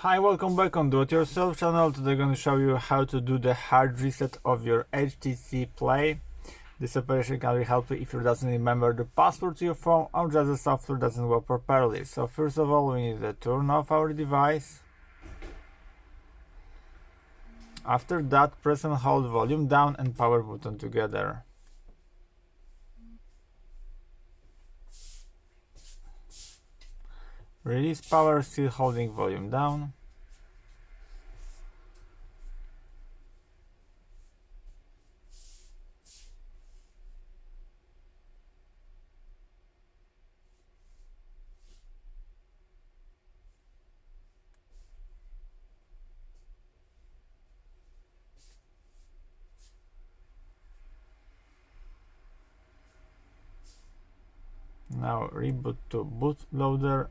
Hi, welcome back on Do It Yourself channel. Today I'm going to show you how to do the hard reset of your HTC Play. This operation can be helpful if you doesn't remember the password to your phone or just the software doesn't work properly. So first of all, we need to turn off our device. After that, press and hold volume down and power button together. Release power, still holding volume down. Now reboot to bootloader.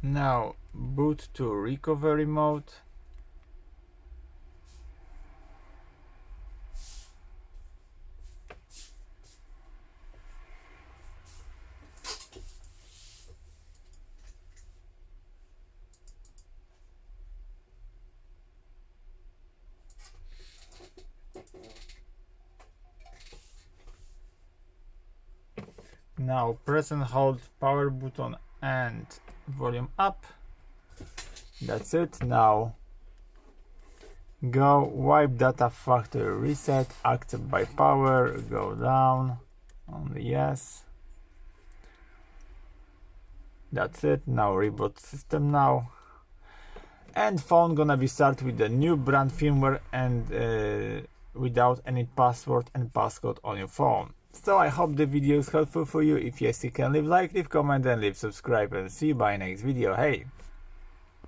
Now boot to recovery mode. Now press and hold power button and volume up. That's it. Now go wipe data factory reset, accept by power, go down on the yes. That's it. Now reboot system now. And phone gonna be start with the new brand firmware and without any password and passcode on your phone. So I hope the video is helpful for you. If yes, you can leave like, leave comment and leave subscribe, and see you by next video. Hey!